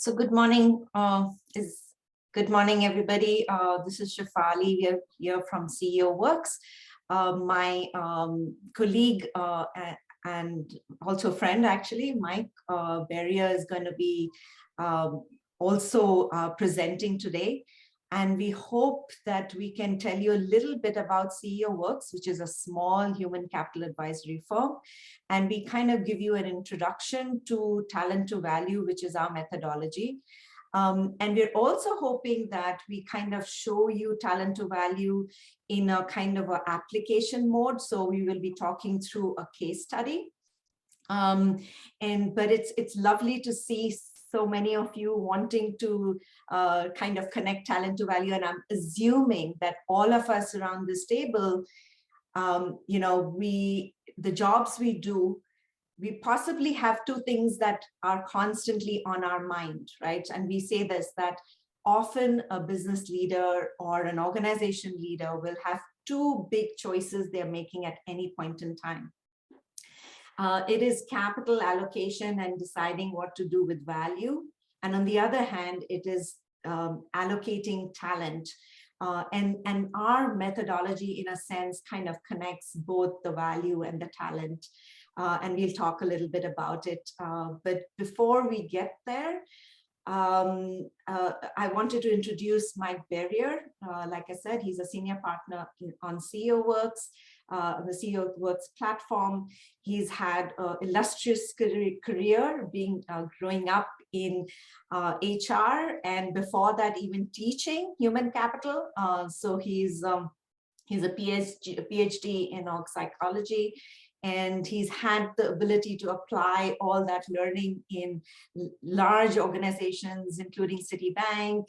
So good morning, good morning, everybody. This is Shefali. We are here from CEO.works. My colleague and also friend, actually, Mike Barriere is going to be also presenting today. And we hope that we can tell you a little bit about CEO.works, which is a small human capital advisory firm. And we kind of give you an introduction to talent to value, which is our methodology. And we're also hoping that we kind of show you talent to value in a kind of an application mode. So we will be talking through a case study. But it's lovely to see so many of you wanting to kind of connect talent to value. And I'm assuming that all of us around this table, you know, the jobs we do, we possibly have two things that are constantly on our mind, right? And we say this, that often a business leader or an organization leader will have two big choices they're making at any point in time. It is capital allocation and deciding what to do with value. And on the other hand, it is allocating talent. And our methodology, in a sense, kind of connects both the value and the talent. And we'll talk a little bit about it. But before we get there, I wanted to introduce Mike Barriere. Like I said, he's a senior partner on CEO.works, the CEO.works platform. He's had an illustrious career growing up in HR, and before that, even teaching human capital. So he's a PhD in psychology. And he's had the ability to apply all that learning in large organizations, including Citibank.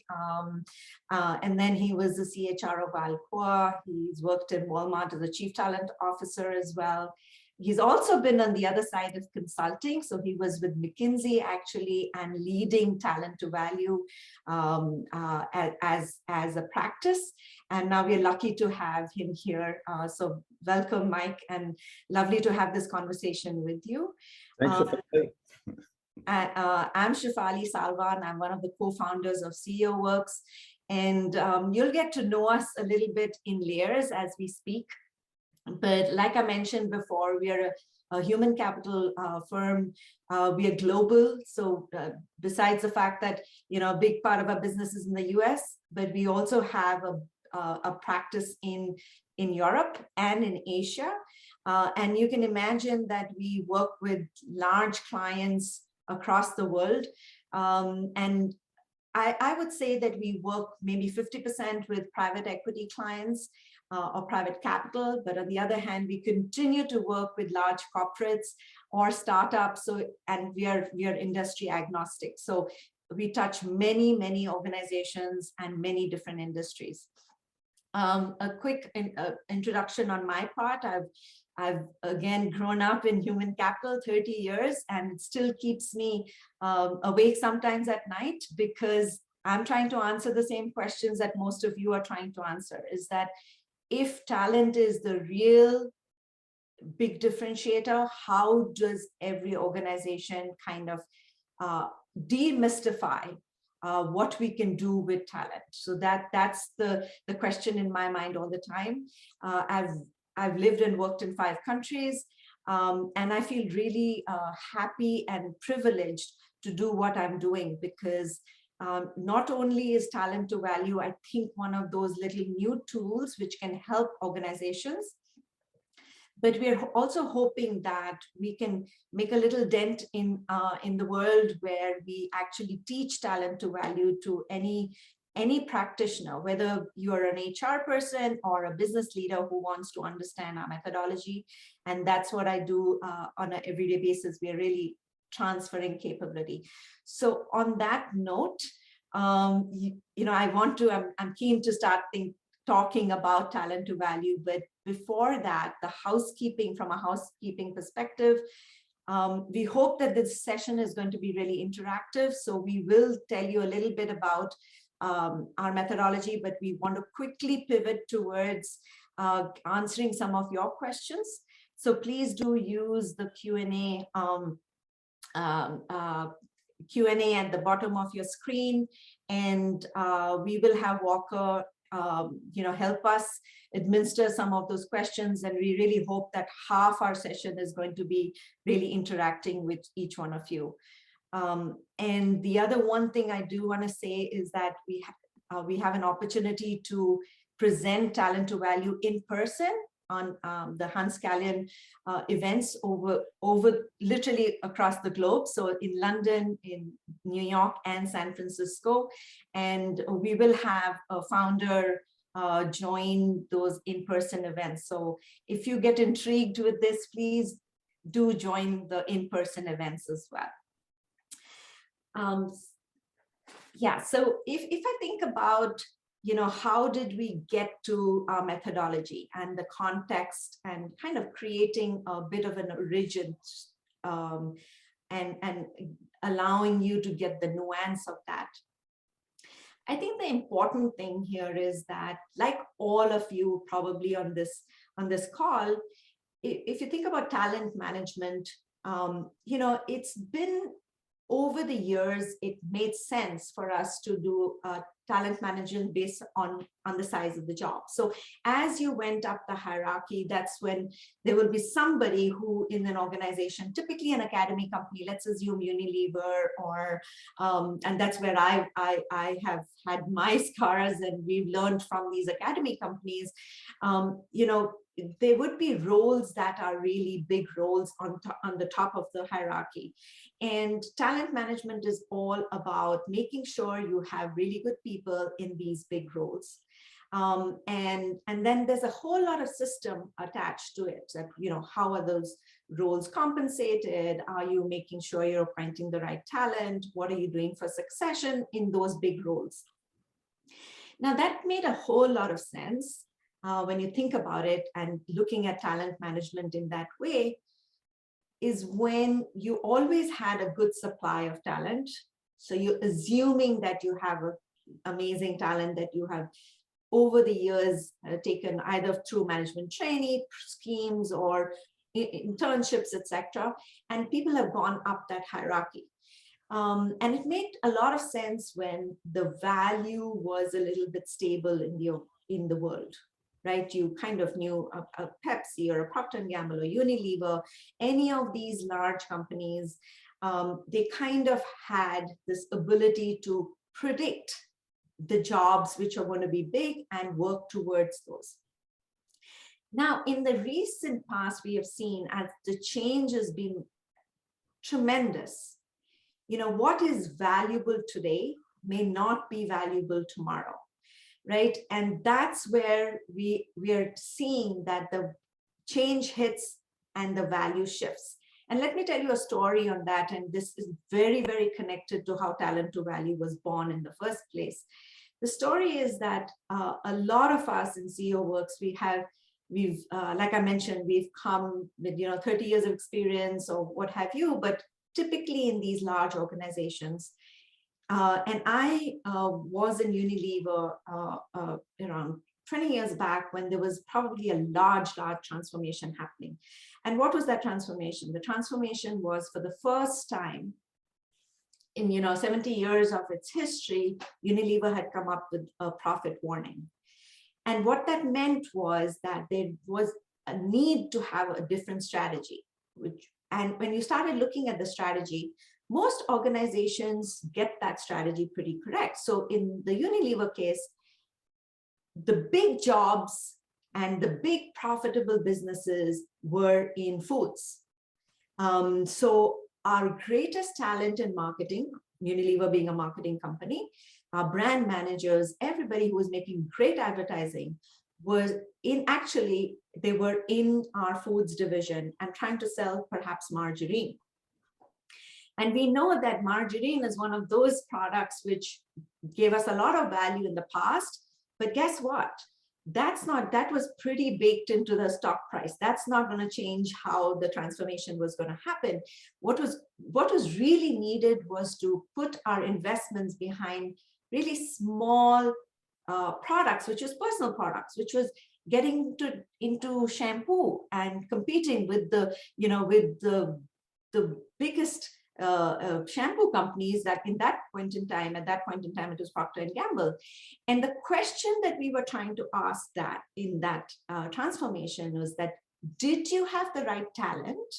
And then he was the CHR of Alcoa. He's worked in Walmart as a chief talent officer as well. He's also been on the other side of consulting. So he was with McKinsey, actually, and leading talent to value as a practice. And now we're lucky to have him here. So welcome, Mike, and lovely to have this conversation with you. Thanks, Shefali. I'm Shefali Salwan. I'm one of the co-founders of CEO.works. And you'll get to know us a little bit in layers as we speak. But like I mentioned before, we are a human capital firm. We are global. So besides the fact that, you know, a big part of our business is in the US, but we also have a practice in Europe and in Asia. And you can imagine that we work with large clients across the world. And I would say that we work maybe 50% with private equity clients or private capital, but on the other hand, we continue to work with large corporates or startups. So, and we are industry agnostic. So we touch many organizations and many different industries. A quick introduction on my part. I've again grown up in human capital 30 years, and it still keeps me awake sometimes at night, because I'm trying to answer the same questions that most of you are trying to answer. Is that if talent is the real big differentiator, how does every organization kind of demystify what we can do with talent? So that's the question in my mind all the time. I've lived and worked in 5 countries, and I feel really happy and privileged to do what I'm doing, because not only is talent to value, I think, one of those little new tools which can help organizations, but we're also hoping that we can make a little dent in the world where we actually teach talent to value to any practitioner, whether you're an HR person or a business leader who wants to understand our methodology. And that's what I do on an everyday basis. We are really transferring capability. So on that note, you know, I'm keen to start talking about talent to value, but before that, from a housekeeping perspective, we hope that this session is going to be really interactive. So we will tell you a little bit about our methodology, but we want to quickly pivot towards answering some of your questions. So please do use the Q&A Q&A at the bottom of your screen, and we will have Walker help us administer some of those questions, and we really hope that half our session is going to be really interacting with each one of you. And the other one thing I do want to say is that we have an opportunity to present Talent to Value in person on the Hunt Scanlon events over literally across the globe. So in London, in New York, and San Francisco. And we will have a founder join those in-person events. So if you get intrigued with this, please do join the in-person events as well. Yeah, so if I think about, how did we get to our methodology and the context and kind of creating a bit of an origin and allowing you to get the nuance of that. I think the important thing here is that, like all of you probably on this call, if you think about talent management, it's been over the years, it made sense for us to do talent management based on the size of the job. So as you went up the hierarchy, that's when there will be somebody who in an organization, typically an academy company, let's assume Unilever, or and that's where I have had my scars, and we've learned from these academy companies. There would be roles that are really big roles on the top of the hierarchy. And talent management is all about making sure you have really good people in these big roles. And then there's a whole lot of system attached to it. That, how are those roles compensated? Are you making sure you're appointing the right talent? What are you doing for succession in those big roles? Now that made a whole lot of sense when you think about it, and looking at talent management in that way is when you always had a good supply of talent. So you're assuming that you have an amazing talent that you have over the years taken either through management trainee schemes or internships, etc. And people have gone up that hierarchy. And it made a lot of sense when the value was a little bit stable in the world. Right, you kind of knew a Pepsi or a Procter & Gamble or Unilever, any of these large companies, they kind of had this ability to predict the jobs which are going to be big and work towards those. Now, in the recent past, we have seen as the change has been tremendous. What is valuable today may not be valuable tomorrow. Right, and that's where we are seeing that the change hits and the value shifts. And let me tell you a story on that, and this is very, very connected to how Talent to Value was born in the first place. The story is that a lot of us in CEO.works, we've like I mentioned, we've come with 30 years of experience or what have you, but typically in these large organizations. And I was in Unilever around 20 years back when there was probably a large transformation happening. And what was that transformation? The transformation was, for the first time in 70 years of its history, Unilever had come up with a profit warning. And what that meant was that there was a need to have a different strategy. And when you started looking at the strategy, most organizations get that strategy pretty correct. So in the Unilever case, the big jobs and the big profitable businesses were in foods. So our greatest talent in marketing, Unilever being a marketing company, our brand managers, everybody who was making great advertising was they were in our foods division and trying to sell perhaps margarine. And we know that margarine is one of those products which gave us a lot of value in the past, but guess what? That was pretty baked into the stock price. That's not going to change how the transformation was going to happen. What was really needed was to put our investments behind really small products, which was personal products, which was getting into shampoo and competing with the biggest shampoo companies that at that point in time, it was Procter and Gamble. And the question that we were trying to ask that in that transformation was that, did you have the right talent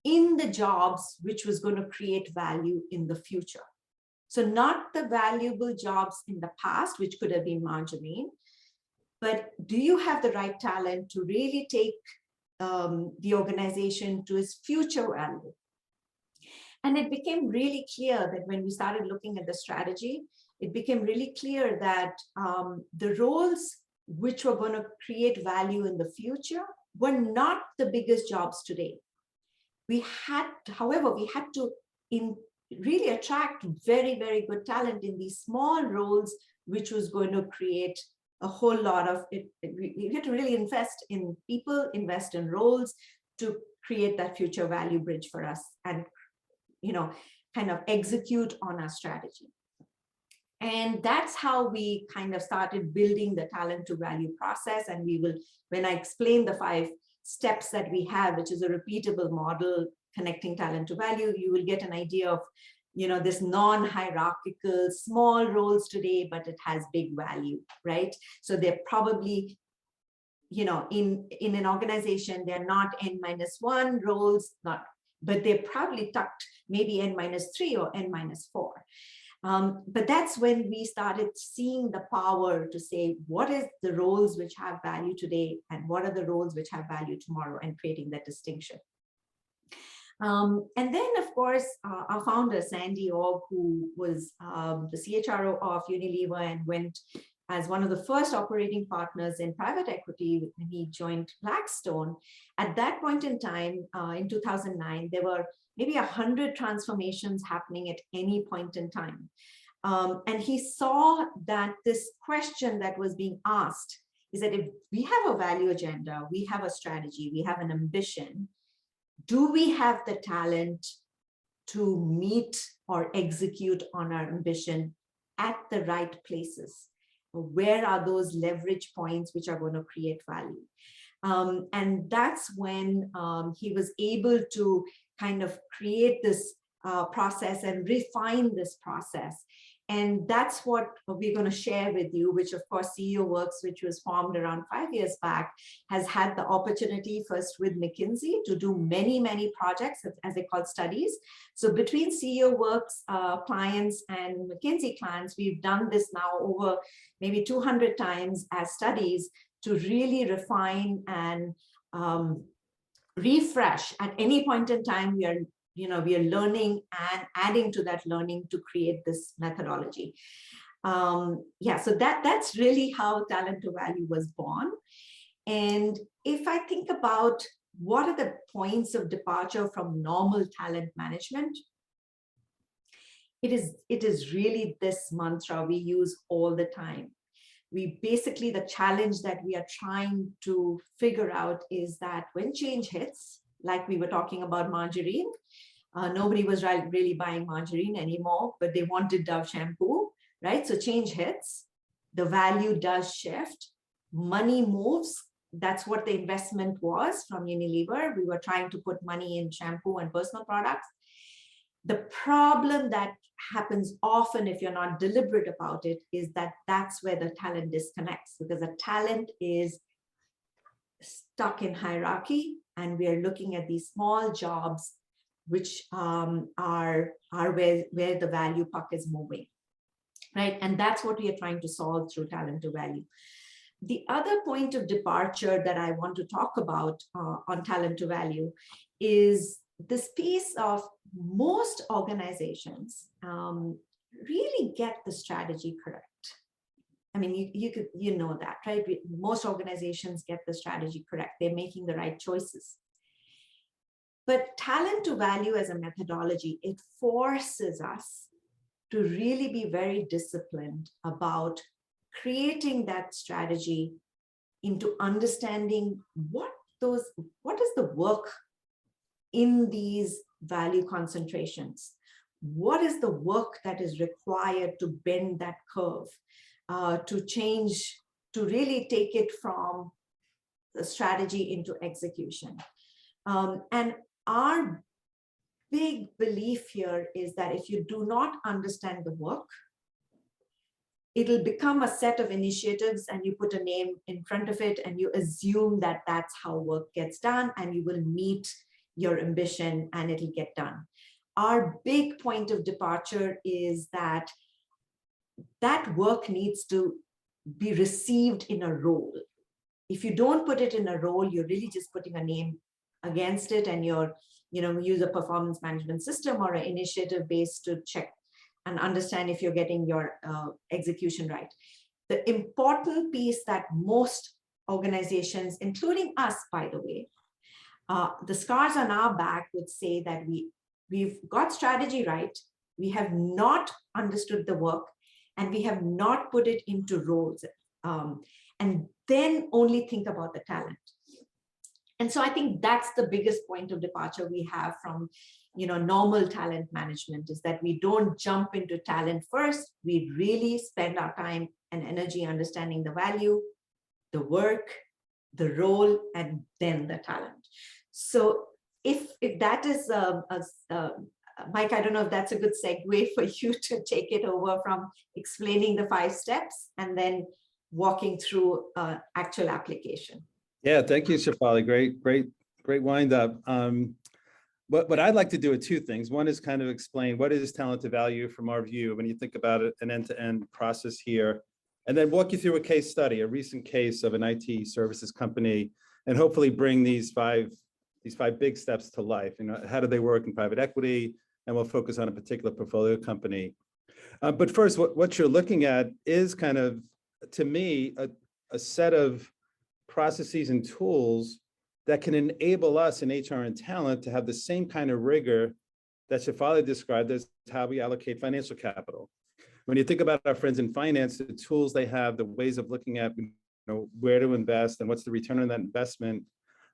in the jobs which was going to create value in the future? So not the valuable jobs in the past, which could have been margarine, but do you have the right talent to really take the organization to its future value? And it became really clear that when we started looking at the strategy, it became really clear that the roles which were going to create value in the future were not the biggest jobs today. However, we had to really attract very, very good talent in these small roles, which was going to create a whole lot of it. We had to really invest in people, invest in roles to create that future value bridge for us and, kind of execute on our strategy. And that's how we kind of started building the talent to value process. And we will, when I explain the 5 steps that we have, which is a repeatable model connecting talent to value, you will get an idea of, this non-hierarchical small roles today, but it has big value, right? So they're probably, in an organization, they're not N-1 roles, but they're probably tucked maybe N-3 or N-4. But that's when we started seeing the power to say, what is the roles which have value today and what are the roles which have value tomorrow, and creating that distinction. And then, of course, our founder, Sandy Ogg, who was the CHRO of Unilever and went as one of the first operating partners in private equity when he joined Blackstone. At that point in time, in 2009, there were maybe 100 transformations happening at any point in time. And he saw that this question that was being asked is that if we have a value agenda, we have a strategy, we have an ambition, do we have the talent to meet or execute on our ambition at the right places? Where are those leverage points which are going to create value? And that's when he was able to kind of create this process and refine this process. And that's what we're going to share with you, which of course CEO.works, which was formed around 5 years back, has had the opportunity first with McKinsey to do many, many projects, as they call studies. So between CEO.works clients and McKinsey clients, we've done this now over maybe 200 times as studies to really refine and refresh. At any point in time, we are learning and adding to that learning to create this methodology. So that's really how Talent to Value was born. And if I think about what are the points of departure from normal talent management, it is really this mantra we use all the time. The challenge that we are trying to figure out is that when change hits, like we were talking about margarine, nobody was really buying margarine anymore, but they wanted Dove shampoo, right? So change hits, the value does shift, money moves. That's what the investment was from Unilever. We were trying to put money in shampoo and personal products. The problem that happens often if you're not deliberate about it is that that's where the talent disconnects, because the talent is stuck in hierarchy, and we are looking at these small jobs which are where the value puck is moving, right? And that's what we are trying to solve through Talent to Value. The other point of departure that I want to talk about on Talent to Value is this piece of most organizations really get the strategy correct. I mean, you know that, right? Most organizations get the strategy correct. They're making the right choices. But Talent to Value as a methodology, it forces us to really be very disciplined about creating that strategy into understanding what is the work in these value concentrations. What is the work that is required to bend that curve, to change, to really take it from the strategy into execution. And our big belief here is that if you do not understand the work, it'll become a set of initiatives and you put a name in front of it and you assume that that's how work gets done and you will meet your ambition and it'll get done. Our big point of departure is that that work needs to be received in a role. If you don't put it in a role, you're really just putting a name against it and you're, use a performance management system or an initiative based to check and understand if you're getting your execution right. The important piece that most organizations, including us, by the way, the scars on our back would say that we've got strategy right, we have not understood the work, and we have not put it into roles, and then only think about the talent. And so I think that's the biggest point of departure we have from normal talent management, is that we don't jump into talent first. We really spend our time and energy understanding the value, the work, the role, and then the talent. So if that is Mike, I don't know if that's a good segue for you to take it over from explaining the 5 steps and then walking through actual application. Yeah, thank you, Shefali. Great wind up. What I'd like to do are 2 things. One is kind of explain what is talent to value from our view when you think about it, an end-to-end process here, and then walk you through a case study, a recent case of an IT services company, and hopefully bring these five big steps to life. How do they work in private equity? And we'll focus on a particular portfolio company. But first, what you're looking at is kind of, to me, a set of processes and tools that can enable us in HR and talent to have the same kind of rigor that Shefali described as how we allocate financial capital. When you think about our friends in finance, the tools they have, the ways of looking at where to invest and what's the return on that investment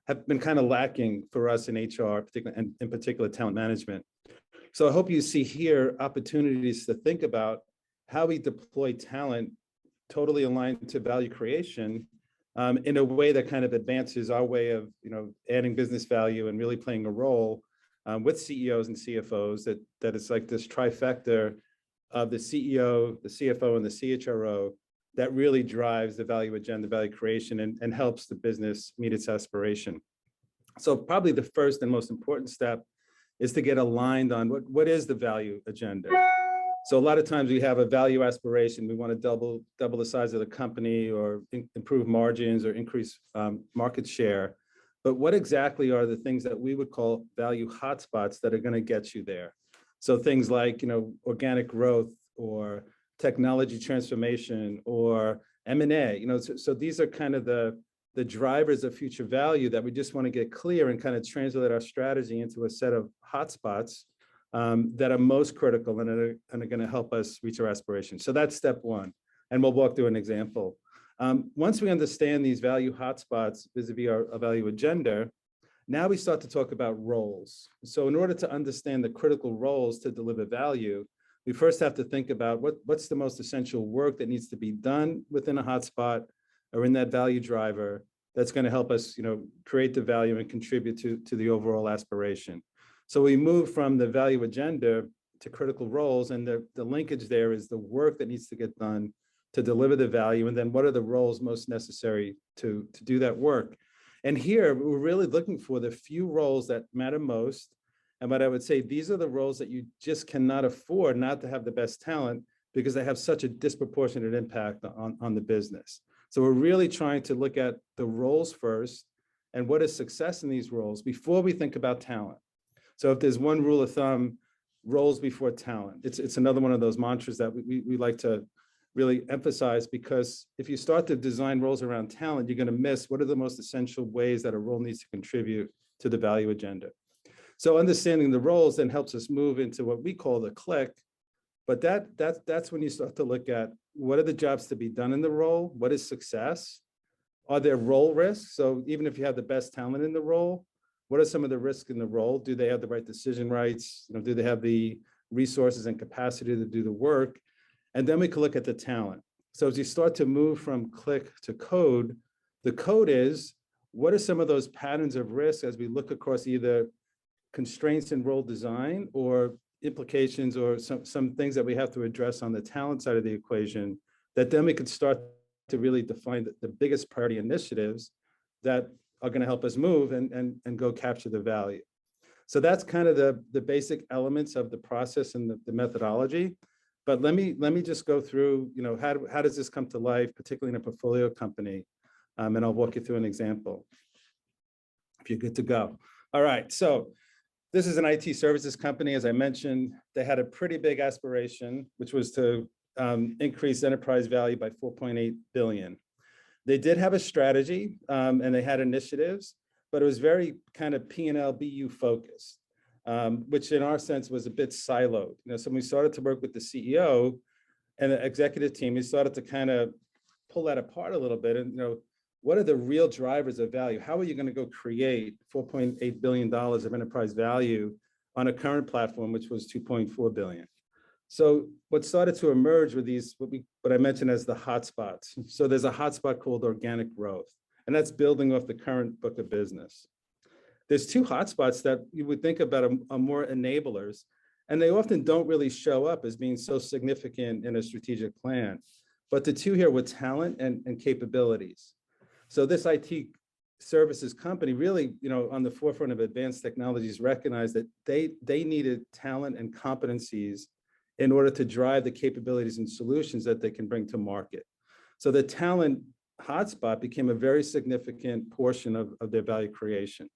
have been kind of lacking for us in HR, and in particular talent management. So I hope you see here opportunities to think about how we deploy talent totally aligned to value creation in a way that kind of advances our way of adding business value and really playing a role with CEOs and CFOs, that it's like this trifecta of the CEO, the CFO, and the CHRO that really drives the value agenda, value creation, and helps the business meet its aspiration. So probably the first and most important step is to get aligned on what is the value agenda. So a lot of times we have a value aspiration. We want to double the size of the company, or improve margins, or increase market share. But what exactly are the things that we would call value hotspots that are going to get you there? So things like organic growth, or technology transformation, or M&A. So these are kind of the drivers of future value that we just want to get clear and kind of translate our strategy into a set of hotspots that are most critical and are going to help us reach our aspirations. So that's step 1. And we'll walk through an example. Once we understand these value hotspots vis-a-vis our value agenda, now we start to talk about roles. So in order to understand the critical roles to deliver value, we first have to think about what's the most essential work that needs to be done within a hotspot or in that value driver that's going to help us, create the value and contribute to the overall aspiration. So we move from the value agenda to critical roles, and the linkage there is the work that needs to get done to deliver the value, and then what are the roles most necessary to do that work. And here we're really looking for the few roles that matter most. And what I would say, these are the roles that you just cannot afford not to have the best talent, because they have such a disproportionate impact on the business. So we're really trying to look at the roles first and what is success in these roles before we think about talent. So if there's one rule of thumb, roles before talent. It's another one of those mantras that we like to really emphasize, because if you start to design roles around talent, you're going to miss what are the most essential ways that a role needs to contribute to the value agenda. So understanding the roles then helps us move into what we call the click. But that's when you start to look at what are the jobs to be done in the role? What is success? Are there role risks? So even if you have the best talent in the role, what are some of the risks in the role? Do they have the right decision rights? Do they have the resources and capacity to do the work? And then we can look at the talent. So as you start to move from click to code, the code is, what are some of those patterns of risk as we look across either constraints in role design or implications or some things that we have to address on the talent side of the equation, that then we could start to really define the biggest priority initiatives that are going to help us move and go capture the value. So that's kind of the basic elements of the process and the methodology. But let me just go through, how does this come to life, particularly in a portfolio company? And I'll walk you through an example if you're good to go. All right, so this is an IT services company. As I mentioned, they had a pretty big aspiration, which was to increase enterprise value by 4.8 billion. They did have a strategy and they had initiatives, but it was very kind of P&L BU focused, which in our sense was a bit siloed. So when we started to work with the CEO and the executive team, we started to kind of pull that apart a little bit and, what are the real drivers of value? How are you going to go create $4.8 billion of enterprise value on a current platform, which was 2.4 billion? So what started to emerge were these, what I mentioned as the hotspots. So there's a hotspot called organic growth, and that's building off the current book of business. There's two hotspots that you would think about are more enablers, and they often don't really show up as being so significant in a strategic plan. But the two here were talent and capabilities. So this IT services company really, on the forefront of advanced technologies, recognized that they needed talent and competencies in order to drive the capabilities and solutions that they can bring to market. So the talent hotspot became a very significant portion of their value creation.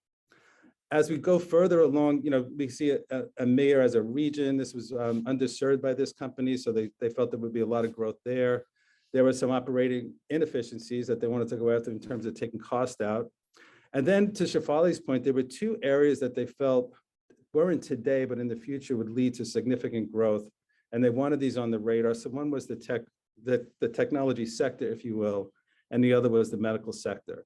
As we go further along, we see EMEA as a region. This was underserved by this company, so they felt there would be a lot of growth there. There were some operating inefficiencies that they wanted to go after in terms of taking cost out. And then to Shefali's point, there were two areas that they felt weren't today, but in the future would lead to significant growth. And they wanted these on the radar. So one was the technology sector, if you will, and the other was the medical sector.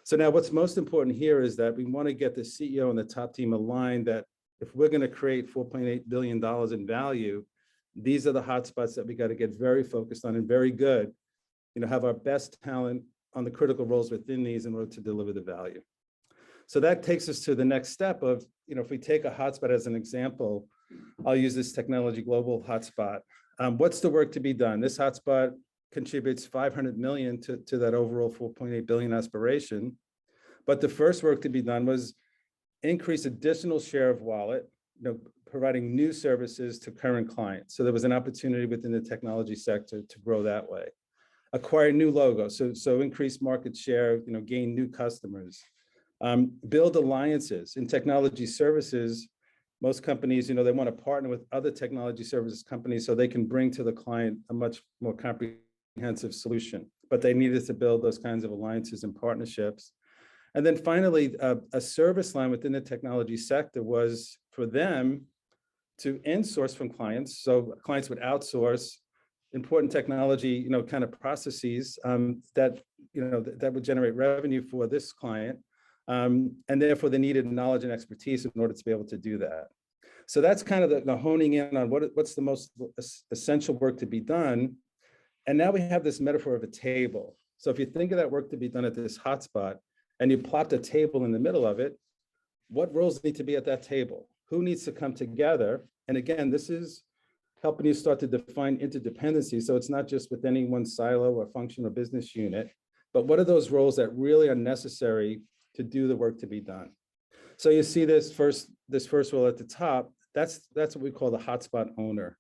So now what's most important here is that we want to get the CEO and the top team aligned that if we're going to create $4.8 billion in value, these are the hotspots that we got to get very focused on and very good, have our best talent on the critical roles within these in order to deliver the value. So that takes us to the next step of, if we take a hotspot as an example, I'll use this technology global hotspot. What's the work to be done? This hotspot contributes 500 million to that overall 4.8 billion aspiration. But the first work to be done was increase additional share of wallet, providing new services to current clients. So there was an opportunity within the technology sector to grow that way. Acquire new logos, so increase market share, gain new customers. Build alliances in technology services. Most companies, they want to partner with other technology services companies so they can bring to the client a much more comprehensive solution. But they needed to build those kinds of alliances and partnerships. And then finally, a service line within the technology sector was for them to insource from clients. So clients would outsource important technology, kind of processes that would generate revenue for this client. And therefore they needed knowledge and expertise in order to be able to do that. So that's kind of the honing in on what's the most essential work to be done. And now we have this metaphor of a table. So if you think of that work to be done at this hotspot and you plot the table in the middle of it, what roles need to be at that table? Who needs to come together? And again, this is helping you start to define interdependency. So it's not just with any one silo or function or business unit, but what are those roles that really are necessary to do the work to be done? So you see this first role at the top, that's what we call the hotspot owner.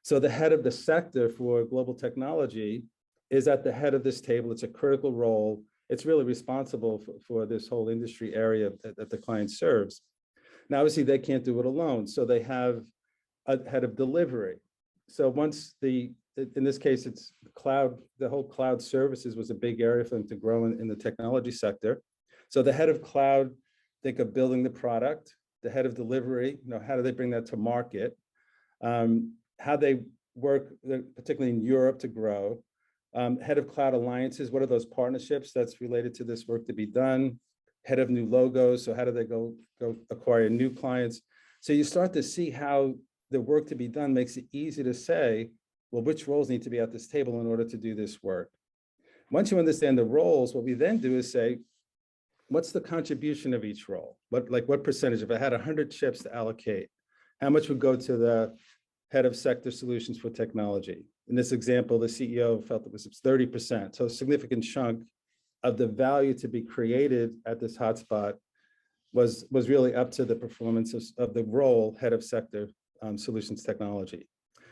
So the head of the sector for global technology is at the head of this table. It's a critical role. It's really responsible for this whole industry area that the client serves. Now, obviously, they can't do it alone. So they have a head of delivery. So once in this case, it's cloud, the whole cloud services was a big area for them to grow in the technology sector. So the head of cloud, think of building the product. The head of delivery, how do they bring that to market? How they work, particularly in Europe, to grow. Head of cloud alliances, what are those partnerships that's related to this work to be done? Head of new logos, so how do they go acquire new clients? So you start to see how the work to be done makes it easy to say, well, which roles need to be at this table in order to do this work? Once you understand the roles, what we then do is say, what's the contribution of each role? What percentage? If I had 100 chips to allocate, how much would go to the head of sector solutions for technology? In this example, the CEO felt it was 30%. So a significant chunk of the value to be created at this hotspot was really up to the performance of the role head of sector solutions technology.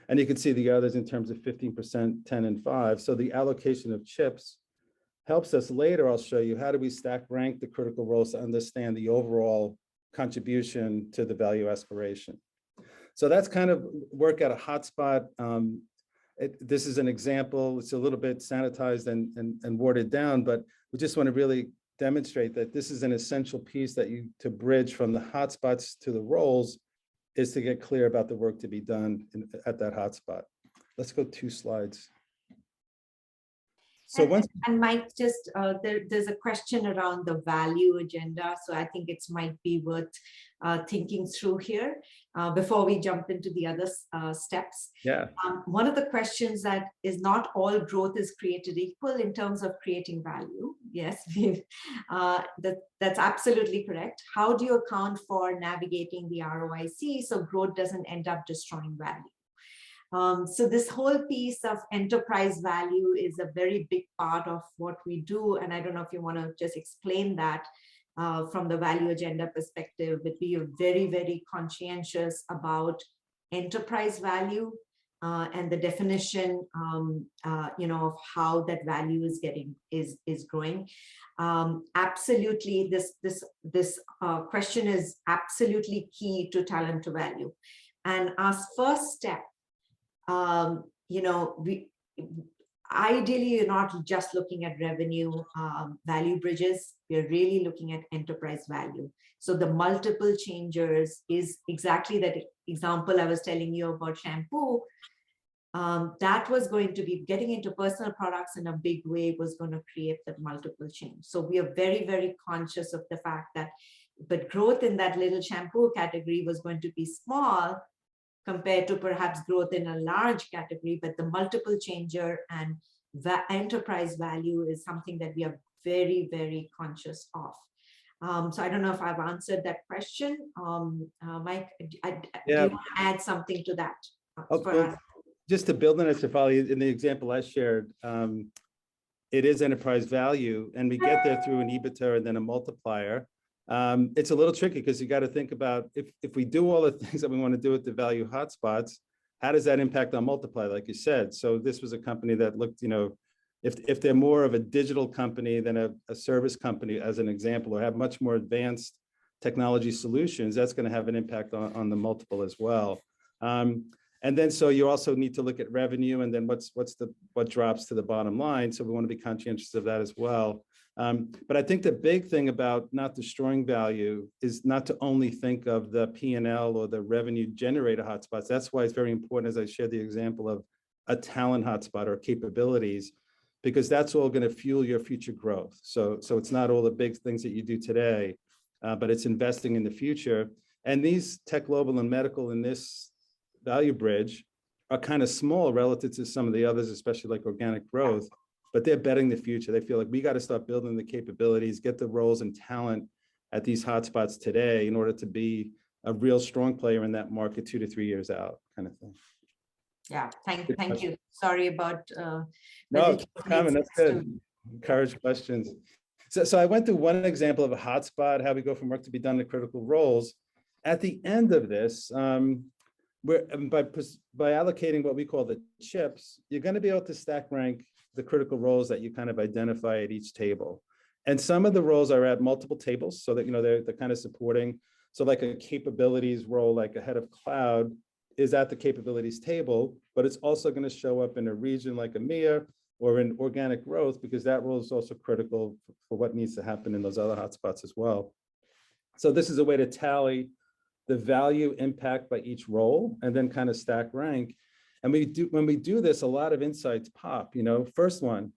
And you can see the others in terms of 15%, 10 and 5. So the allocation of chips helps us later. I'll show you how do we stack rank the critical roles to understand the overall contribution to the value aspiration. So that's kind of work at a hotspot. This is an example. It's a little bit sanitized and watered down, but we just want to really demonstrate that this is an essential piece that to bridge from the hotspots to the roles is to get clear about the work to be done at that hotspot. Let's go 2 slides. So and Mike, just there's a question around the value agenda. So I think it might be worth thinking through here before we jump into the other steps. Yeah. One of the questions that is not all growth is created equal in terms of creating value. Yes, that's absolutely correct. How do you account for navigating the ROIC so growth doesn't end up destroying value? So this whole piece of enterprise value is a very big part of what we do. And I don't know if you want to just explain that from the value agenda perspective, but we are very, very conscientious about enterprise value and the definition, of how that value is growing. Absolutely, this question is absolutely key to talent to value. And our first step, ideally, you're not just looking at revenue value bridges, we're really looking at enterprise value. So the multiple changers is exactly that example I was telling you about shampoo. That was going to be getting into personal products in a big way was going to create that multiple change. So we are very, very conscious of the fact that, but growth in that little shampoo category was going to be small compared to perhaps growth in a large category, but the multiple changer and the enterprise value is something that we are very, very conscious of. So I don't know if I've answered that question. Mike, do you want to add something to that? Just to build on it, Shefali, in the example I shared, it is enterprise value, and we get there through an EBITDA and then a multiplier. It's a little tricky because you got to think about if we do all the things that we want to do with the value hotspots, how does that impact on multiply, like you said? So this was a company that looked, if they're more of a digital company than a service company, as an example, or have much more advanced technology solutions, that's going to have an impact on the multiple as well. And then so you also need to look at revenue and then what drops to the bottom line. So we want to be conscientious of that as well. But I think the big thing about not destroying value is not to only think of the P&L or the revenue generator hotspots. That's why it's very important, as I shared the example of a talent hotspot or capabilities, because that's all going to fuel your future growth. So it's not all the big things that you do today, but it's investing in the future. And these tech, global, and medical in this value bridge are kind of small relative to some of the others, especially like organic growth. But they're betting the future. They feel like we got to start building the capabilities, get the roles and talent at these hotspots today in order to be a real strong player in that market 2 to 3 years out, kind of thing. Yeah, thank you. Sorry about. No, it's common. That's good. Encourage questions. So I went through one example of a hotspot, how we go from work to be done to critical roles. At the end of this, by allocating what we call the chips, you're going to be able to stack rank the critical roles that you kind of identify at each table. And some of the roles are at multiple tables so that, they're kind of supporting. So like a capabilities role, like a head of cloud is at the capabilities table, but it's also going to show up in a region like EMEA or in organic growth, because that role is also critical for what needs to happen in those other hotspots as well. So this is a way to tally the value impact by each role and then kind of stack rank. And when we do this, a lot of insights pop. First one,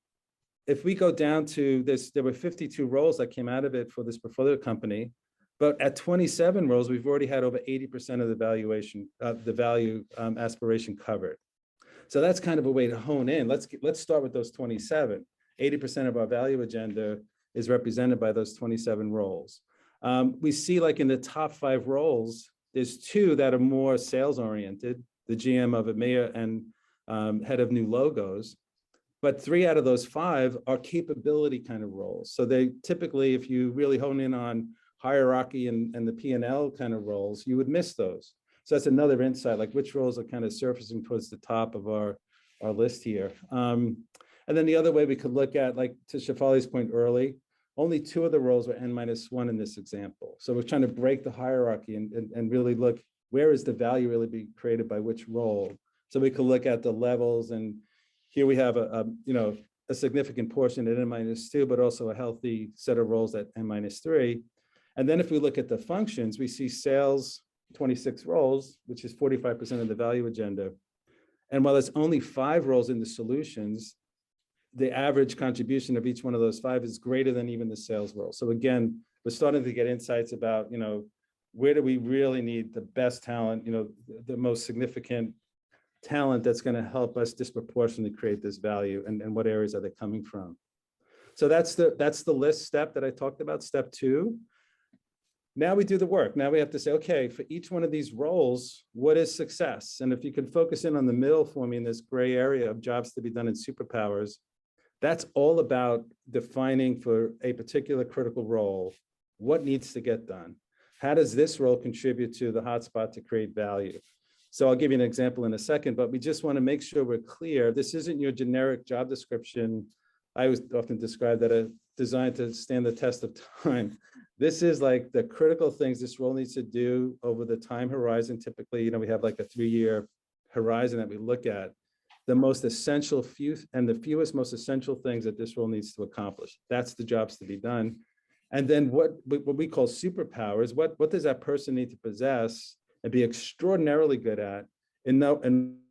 if we go down to this, there were 52 roles that came out of it for this portfolio company, but at 27 roles, we've already had over 80% of the valuation, the value aspiration covered. So that's kind of a way to hone in. Let's start with those 27. 80% of our value agenda is represented by those 27 roles. We see like in the top 5 roles, there's 2 that are more sales oriented, the GM of EMEA and head of new logos. But 3 out of those 5 are capability kind of roles. So they typically, if you really hone in on hierarchy and the P&L kind of roles, you would miss those. So that's another insight, like which roles are kind of surfacing towards the top of our list here. And then the other way we could look at, like to Shefali's point early, only 2 of the roles were N-1 in this example. So we're trying to break the hierarchy and really look, where is the value really being created by which role? So we could look at the levels, and here we have a significant portion at N-2, but also a healthy set of roles at N-3. And then if we look at the functions, we see sales, 26 roles, which is 45% of the value agenda. And while there's only 5 roles in the solutions, the average contribution of each one of those 5 is greater than even the sales role. So again, we're starting to get insights about, where do we really need the best talent, the most significant talent that's going to help us disproportionately create this value, and what areas are they coming from? So that's the list step that I talked about, step 2. Now we do the work. Now we have to say, okay, for each one of these roles, what is success? And if you can focus in on the middle for me in this gray area of jobs to be done in superpowers, that's all about defining for a particular critical role, what needs to get done? How does this role contribute to the hotspot to create value? So I'll give you an example in a second, but we just want to make sure we're clear. This isn't your generic job description. I always often describe that as designed to stand the test of time. This is like the critical things this role needs to do over the time horizon. Typically, we have like a 3-year horizon that we look at. The most essential the fewest most essential things that this role needs to accomplish. That's the jobs to be done. And then what we call superpowers, what does that person need to possess and be extraordinarily good at in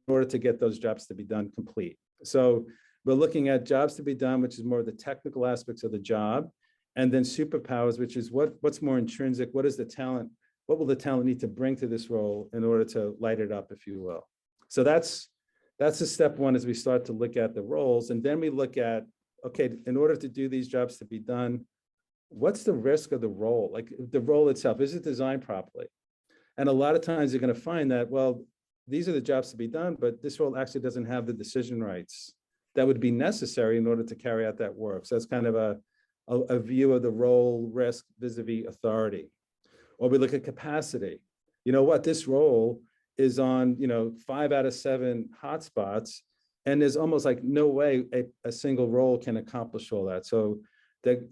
order to get those jobs to be done complete? So we're looking at jobs to be done, which is more of the technical aspects of the job, and then superpowers, which is what's more intrinsic, what will the talent need to bring to this role in order to light it up, if you will. So that's the step 1 as we start to look at the roles. And then we look at, okay, in order to do these jobs to be done, what's the risk of the role? Like the role itself, is it designed properly? And a lot of times you're going to find that, well, these are the jobs to be done, but this role actually doesn't have the decision rights that would be necessary in order to carry out that work. So that's kind of a view of the role risk vis-a-vis authority. Or we look at capacity. You know what, this role is on 5 out of 7 hotspots, and there's almost like no way a single role can accomplish all that. So that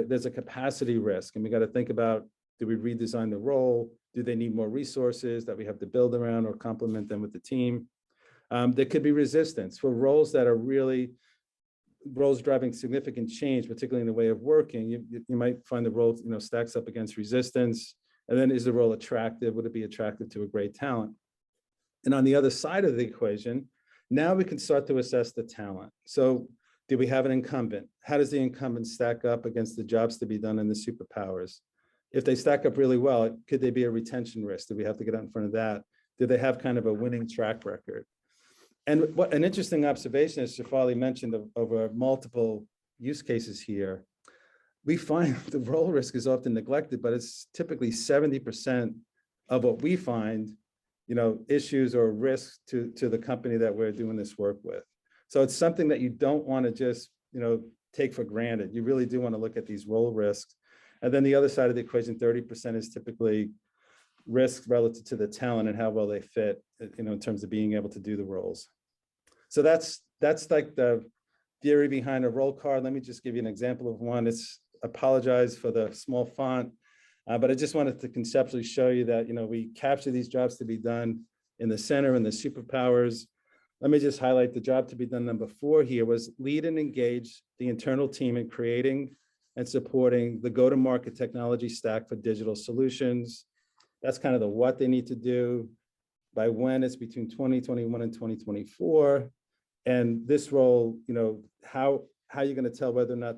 there's a capacity risk, and we got to think about, do we redesign the role? Do they need more resources that we have to build around or complement them with the team? There could be resistance for roles that are really roles driving significant change, particularly in the way of working. You might find the role stacks up against resistance. And then, is the role attractive? Would it be attractive to a great talent? And on the other side of the equation, now we can start to assess the talent. So do we have an incumbent? How does the incumbent stack up against the jobs to be done in the superpowers? If they stack up really well, could they be a retention risk? Do we have to get out in front of that? Do they have kind of a winning track record? And what an interesting observation, as Shefali mentioned, over multiple use cases here, we find the role risk is often neglected, but it's typically 70% of what we find, issues or risks to the company that we're doing this work with. So it's something that you don't want to just, take for granted. You really do want to look at these role risks. And then the other side of the equation, 30% is typically risk relative to the talent and how well they fit, in terms of being able to do the roles. So that's like the theory behind a role card. Let me just give you an example of one. Apologize for the small font, but I just wanted to conceptually show you that, we capture these jobs to be done in the center and the superpowers. Let me just highlight the job to be done. Number 4 here was lead and engage the internal team in creating and supporting the go-to-market technology stack for digital solutions. That's kind of the what they need to do. By when, it's between 2021 and 2024. And this role, how you're going to tell whether or not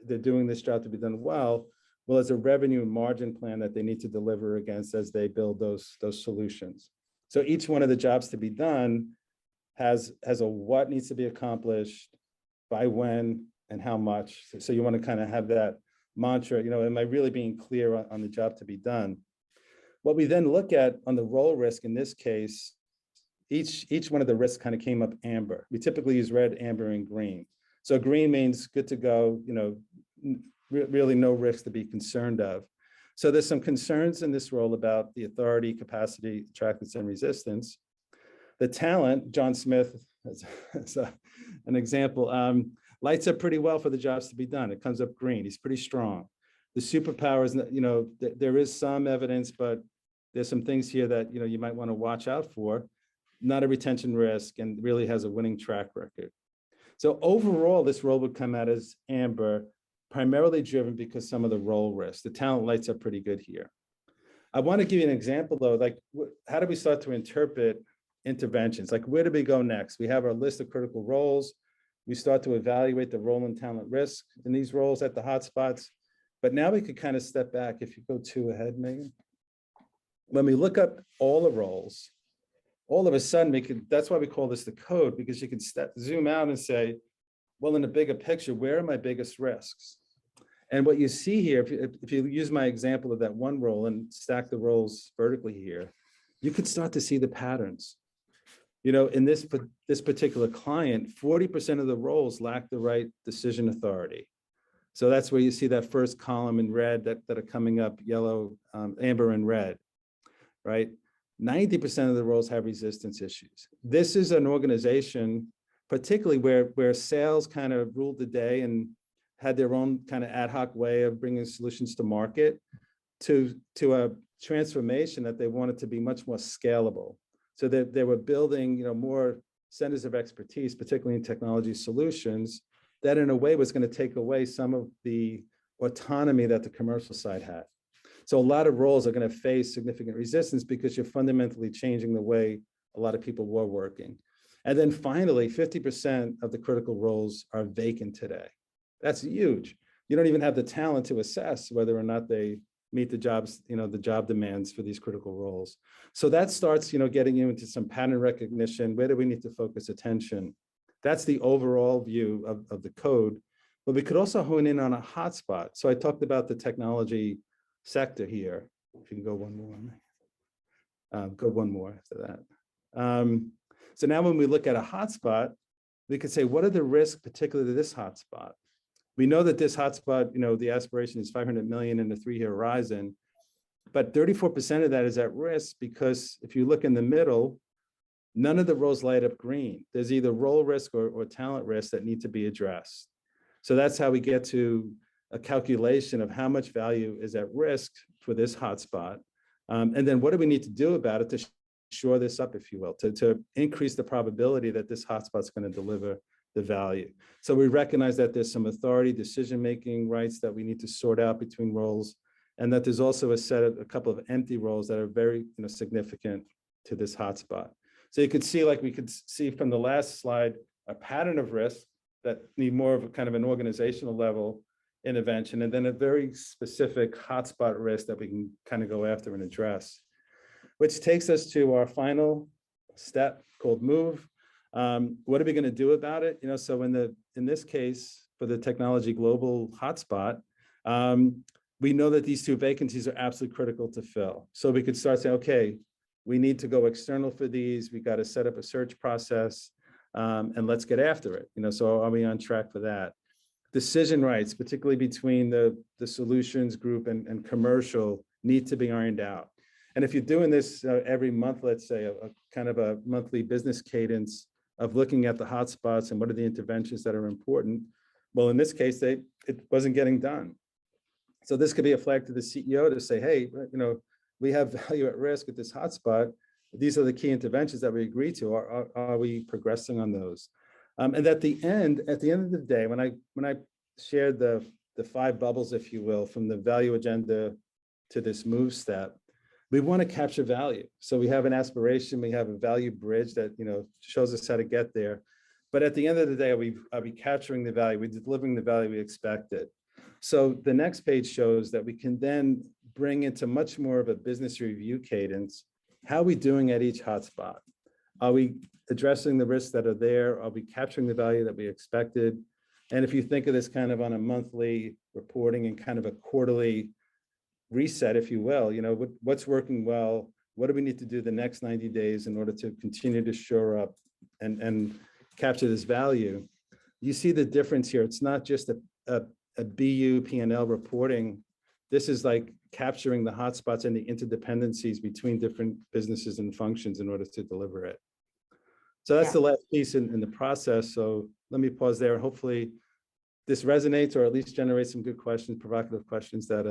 they're doing this job to be done well. Well, there's a revenue and margin plan that they need to deliver against as they build those solutions. So each one of the jobs to be done has a what needs to be accomplished, by when, and how much. So you want to kind of have that mantra, am I really being clear on the job to be done? What we then look at on the role risk in this case, each one of the risks kind of came up amber. We typically use red, amber, and green. So green means good to go, really no risk to be concerned of. So there's some concerns in this role about the authority, capacity, attractiveness, and resistance. The talent, John Smith, as an example, lights up pretty well for the jobs to be done. It comes up green. He's pretty strong. The superpowers, there is some evidence, but there's some things here that you might want to watch out for. Not a retention risk, and really has a winning track record. So overall, this role would come out as amber, primarily driven because some of the role risks. The talent lights up pretty good here. I want to give you an example though, like how do we start to interpret interventions? Like where do we go next? We have our list of critical roles. We start to evaluate the role and talent risk in these roles at the hotspots. But now we could kind of step back. If you go 2 ahead, Megan. When we look up all the roles, all of a sudden that's why we call this the code, because you can zoom out and say, well, in the bigger picture, where are my biggest risks? And what you see here, if you use my example of that one role and stack the roles vertically here, you can start to see the patterns. In this particular client, 40% of the roles lack the right decision authority. So that's where you see that first column in red that are coming up, yellow, amber, and red, right? 90% of the roles have resistance issues. This is an organization, particularly where sales kind of ruled the day and had their own kind of ad hoc way of bringing solutions to market, to a transformation that they wanted to be much more scalable. So that they were building, more centers of expertise, particularly in technology solutions, that in a way was going to take away some of the autonomy that the commercial side had. So a lot of roles are going to face significant resistance because you're fundamentally changing the way a lot of people were working. And then finally, 50% of the critical roles are vacant today. That's huge. You don't even have the talent to assess whether or not they meet the jobs, the job demands for these critical roles. So that starts, getting you into some pattern recognition. Where do we need to focus attention? That's the overall view of the code. But we could also hone in on a hotspot. So I talked about the technology sector here. If you can go one more. Go one more after that. So now when we look at a hotspot, we could say, what are the risks, particularly to this hotspot? We know that this hotspot, the aspiration is 500 million in the 3-year horizon, but 34% of that is at risk because if you look in the middle, none of the roles light up green. There's either role risk or talent risk that need to be addressed. So that's how we get to a calculation of how much value is at risk for this hotspot. And then what do we need to do about it to shore this up, if you will, to increase the probability that this hotspot is going to deliver the value. So we recognize that there's some authority, decision-making rights that we need to sort out between roles, and that there's also a couple of empty roles that are very significant to this hotspot. So you could see, like we could see from the last slide, a pattern of risk that need more of a kind of an organizational level intervention, and then a very specific hotspot risk that we can kind of go after and address, which takes us to our final step called move. What are we going to do about it? So in this case, for the technology global hotspot, we know that these 2 vacancies are absolutely critical to fill. So we could start saying, okay, we need to go external for these. We got to set up a search process, and let's get after it. So are we on track for that? Decision rights, particularly between the solutions group and commercial, need to be ironed out. And if you're doing this every month, let's say a kind of a monthly business cadence of looking at the hotspots and what are the interventions that are important, well, in this case, it wasn't getting done. So this could be a flag to the CEO to say, hey, we have value at risk at this hotspot. These are the key interventions that we agree to. Are we progressing on those? And at the end of the day, when I shared the 5 bubbles, if you will, from the value agenda to this move step, we want to capture value. So we have an aspiration, we have a value bridge that shows us how to get there. But at the end of the day, are we capturing the value? Are we delivering the value we expected? So the next page shows that we can then bring into much more of a business review cadence. How are we doing at each hotspot? Are we addressing the risks that are there? Are we capturing the value that we expected? And if you think of this kind of on a monthly reporting and kind of a quarterly reset, if you will, what's working well, what do we need to do the next 90 days in order to continue to shore up and capture this value? You see the difference here. It's not just a BU P&L reporting. This is like capturing the hotspots and the interdependencies between different businesses and functions in order to deliver it. So that's the last piece in the process. So let me pause there. Hopefully this resonates, or at least generates some good questions, provocative questions that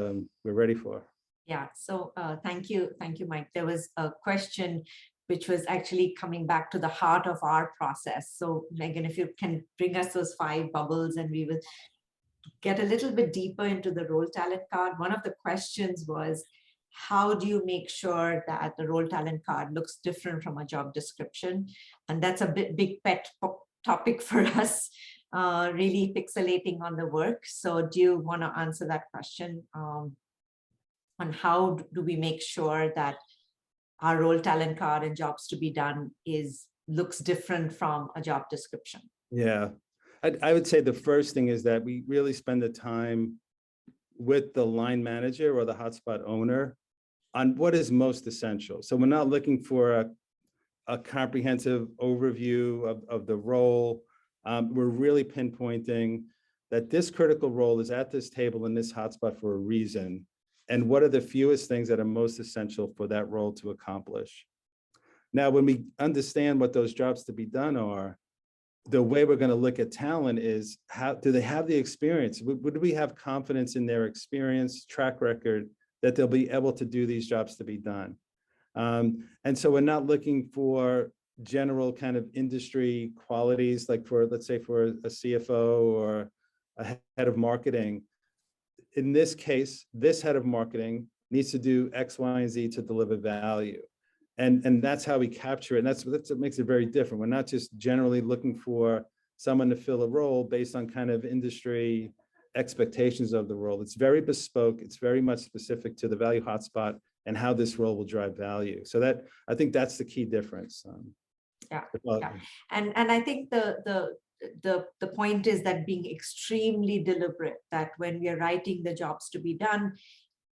we're ready for. Yeah, so thank you, Mike. There was a question which was actually coming back to the heart of our process. So Megan, if you can bring us those 5 bubbles, and we will get a little bit deeper into the role talent card. One of the questions was, how do you make sure that the role talent card looks different from a job description? And that's a big pet topic for us, really fixating on the work. So do you want to answer that question on how do we make sure that our role talent card and jobs to be done looks different from a job description? Yeah, I would say the first thing is that we really spend the time with the line manager or the hotspot owner on what is most essential. So we're not looking for a comprehensive overview of the role. We're really pinpointing that this critical role is at this table in this hotspot for a reason. And what are the fewest things that are most essential for that role to accomplish? Now, when we understand what those jobs to be done are, the way we're going to look at talent is, how do they have the experience? Would we have confidence in their experience, track record, that they'll be able to do these jobs to be done? And so we're not looking for general kind of industry qualities, like for, let's say, for a CFO or a head of marketing. In this case, this head of marketing needs to do X, Y, and Z to deliver value. And that's how we capture it. And that's what makes it very different. We're not just generally looking for someone to fill a role based on kind of industry expectations of the role. It's very bespoke. It's very much specific to the value hotspot and how this role will drive value. So that, I think that's the key difference. Yeah. And I think the point is that being extremely deliberate, that when we are writing the jobs to be done,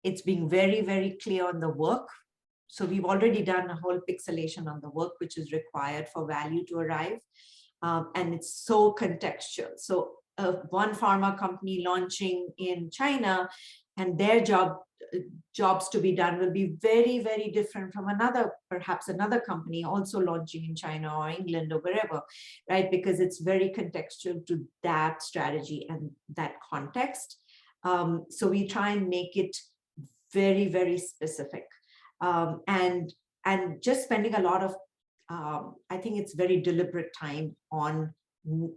it's being very, very clear on the work. So we've already done a whole pixelation on the work which is required for value to arrive. And it's so contextual. So one pharma company launching in China, and their jobs to be done will be very, very different from perhaps another company also launching in China or England or wherever, right? Because it's very contextual to that strategy and that context. So we try and make it very, very specific. And just spending a lot of, I think it's very deliberate time on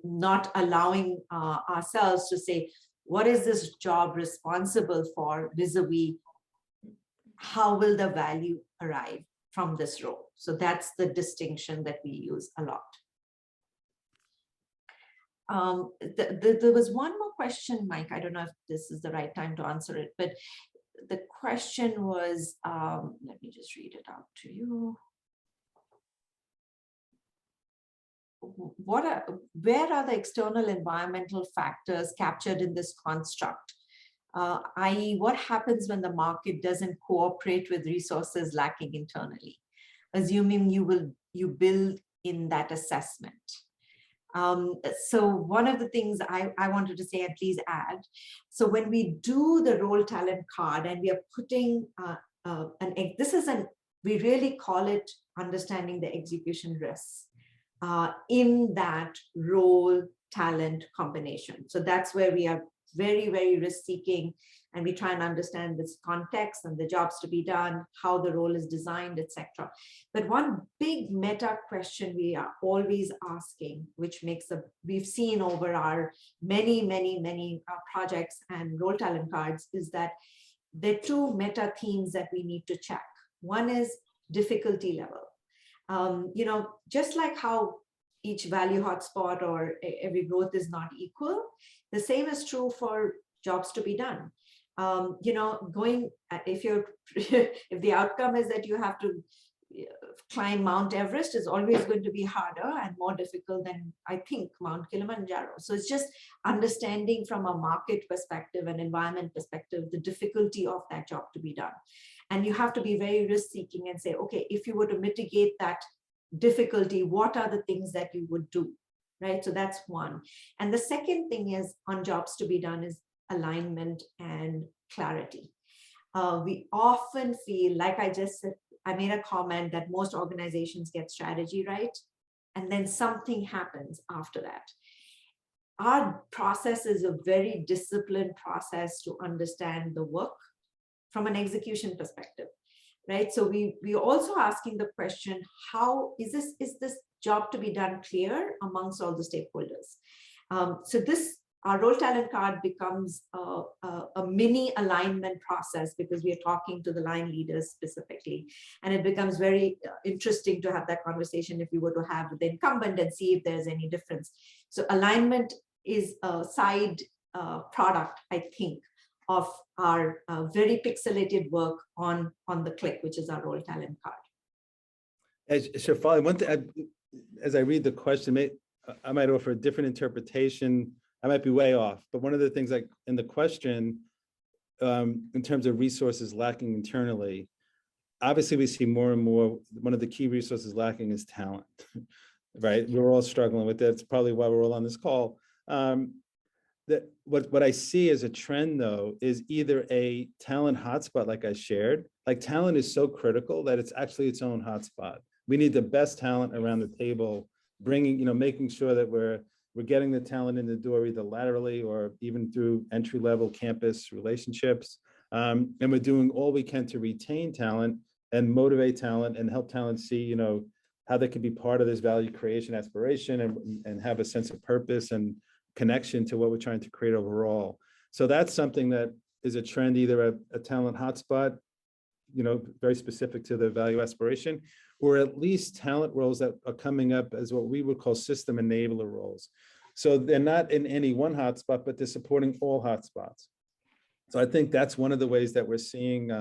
not allowing ourselves to say, what is this job responsible for vis-a-vis how will the value arrive from this role? So that's the distinction that we use a lot. There was one more question, Mike. I don't know if this is the right time to answer it, but the question was, let me just read it out to you. Where are the external environmental factors captured in this construct? I.e., what happens when the market doesn't cooperate with resources lacking internally, assuming you build in that assessment? So one of the things I wanted to say, and please add, so when we do the role talent card and we are putting we really call it understanding the execution risks in that role talent combination. So that's where we are very, very risk seeking, and we try and understand this context and the jobs to be done, how the role is designed, etc. But one big meta question we are always asking, which we've seen over our many projects and role talent cards, is that there are 2 meta themes that we need to check. One is difficulty level. Just like how each value hotspot or every growth is not equal, the same is true for jobs to be done. If the outcome is that you have to climb Mount Everest is always going to be harder and more difficult than, I think, Mount Kilimanjaro. So it's just understanding from a market perspective and environment perspective, the difficulty of that job to be done. And you have to be very risk-seeking and say, okay, if you were to mitigate that difficulty, what are the things that you would do, right? So that's one. And the second thing is on jobs to be done is alignment and clarity. We often feel, like I just said, I made a comment that most organizations get strategy right, and then something happens after that. Our process is a very disciplined process to understand the work from an execution perspective, right? So we're also asking the question, how is this job to be done clear amongst all the stakeholders? So our role talent card becomes a mini alignment process because we are talking to the line leaders specifically. And it becomes very interesting to have that conversation if you were to have the incumbent and see if there's any difference. So alignment is a side product, I think, of our very pixelated work on the click, which is our role talent card. Shefali, as I read the question, I might offer a different interpretation. I might be way off, but one of the things like in the question, in terms of resources lacking internally, obviously we see more and more, one of the key resources lacking is talent, right? We're all struggling with that. It's probably why we're all on this call. What I see as a trend though, is either a talent hotspot like I shared, like talent is so critical that it's actually its own hotspot. We need the best talent around the table, making sure that we're getting the talent in the door either laterally or even through entry-level campus relationships. And we're doing all we can to retain talent and motivate talent and help talent see, how they can be part of this value creation aspiration and have a sense of purpose and connection to what we're trying to create overall. So that's something that is a trend, either a talent hotspot, very specific to the value aspiration, or at least talent roles that are coming up as what we would call system enabler roles. So they're not in any one hotspot, but they're supporting all hotspots. So I think that's one of the ways that we're seeing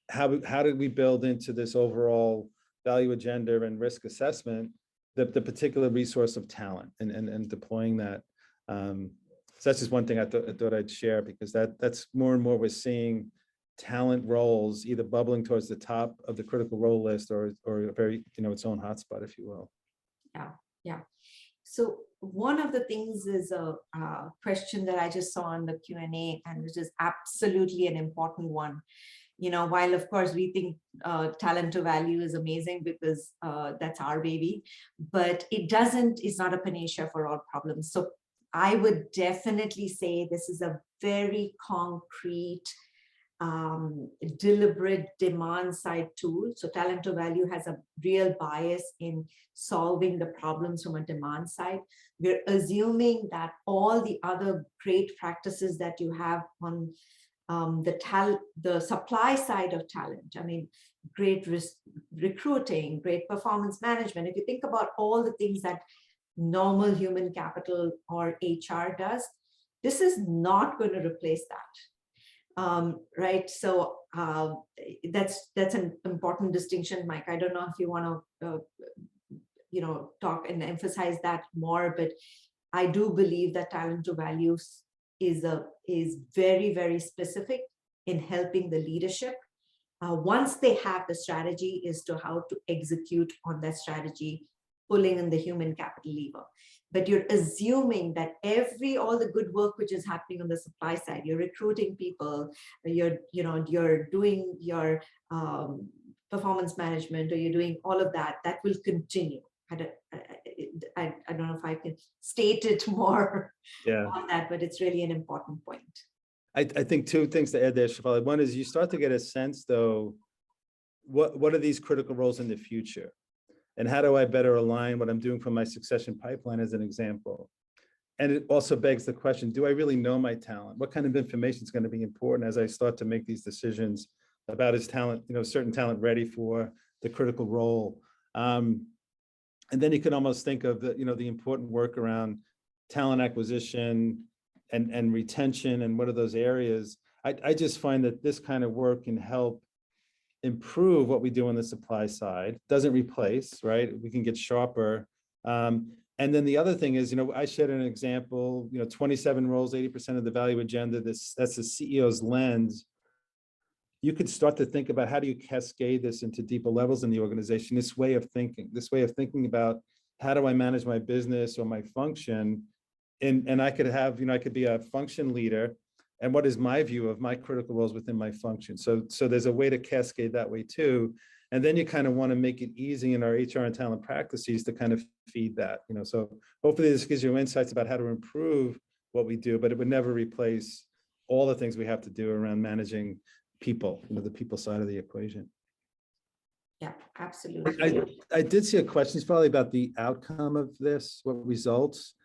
how did we build into this overall value agenda and risk assessment, the particular resource of talent and deploying that. So that's just one thing I thought I'd share, because that's more and more we're seeing talent roles either bubbling towards the top of the critical role list or very, its own hotspot, if you will. Yeah. So one of the things is a question that I just saw in the Q&A, and which is absolutely an important one. While of course we think talent to value is amazing because that's our baby, but it's not a panacea for all problems. So I would definitely say this is a very concrete, deliberate demand side tool. So talent to value has a real bias in solving the problems from a demand side. We're assuming that all the other great practices that you have on the supply side of talent, great recruiting, great performance management. If you think about all the things that normal human capital or HR does, this is not going to replace that. Right. So that's an important distinction, Mike. I don't know if you want to, talk and emphasize that more, but I do believe that talent to values is very, very specific in helping the leadership. Once they have the strategy, is to how to execute on that strategy, pulling in the human capital lever. But you're assuming that all the good work which is happening on the supply side, you're recruiting people, you're doing your performance management, or you're doing all of that will continue. I don't know if I can state it more on that, but it's really an important point. I think two things to add there, Shefali. One is you start to get a sense, though, what are these critical roles in the future? And how do I better align what I'm doing from my succession pipeline, as an example? And it also begs the question, do I really know my talent? What kind of information is going to be important as I start to make these decisions about his talent, certain talent ready for the critical role? And then you can almost think of the important work around talent acquisition and retention, and what are those areas. I just find that this kind of work can help improve what we do on the supply side, doesn't replace, right? We can get sharper. And then the other thing is, I shared an example, 27 roles, 80% of the value agenda, that's the CEO's lens. You could start to think about how do you cascade this into deeper levels in the organization, this way of thinking about how do I manage my business or my function? And I could have, I could be a function leader, and what is my view of my critical roles within my function? So there's a way to cascade that way too. And then you kind of want to make it easy in our HR and talent practices to kind of feed that, so hopefully this gives you insights about how to improve what we do, but it would never replace all the things we have to do around managing people, the people side of the equation. Yeah, absolutely. I did see a question, it's probably about the outcome of this, what results.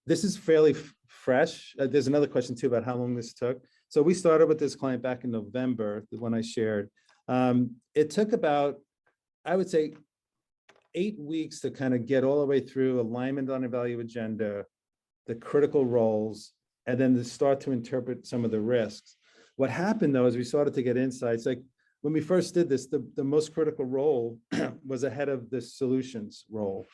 This is fairly fresh. There's another question too about how long this took. So we started with this client back in November, the one I shared. It took about, I would say, 8 weeks to kind of get all the way through alignment on a value agenda, the critical roles, and then to start to interpret some of the risks. What happened though, is we started to get insights. Like when we first did this, the most critical role was ahead of the solutions role.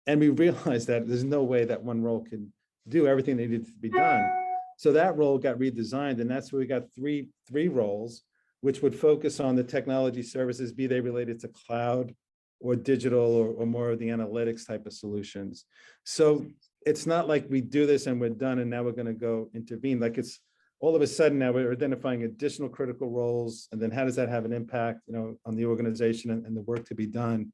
And we realized that there's no way that one role can do everything that needed to be done. So that role got redesigned, and that's where we got three roles, which would focus on the technology services, be they related to cloud or digital or more of the analytics type of solutions. So it's not like we do this and we're done and now we're going to go intervene. Like it's all of a sudden now we're identifying additional critical roles, and then how does that have an impact, on the organization and the work to be done.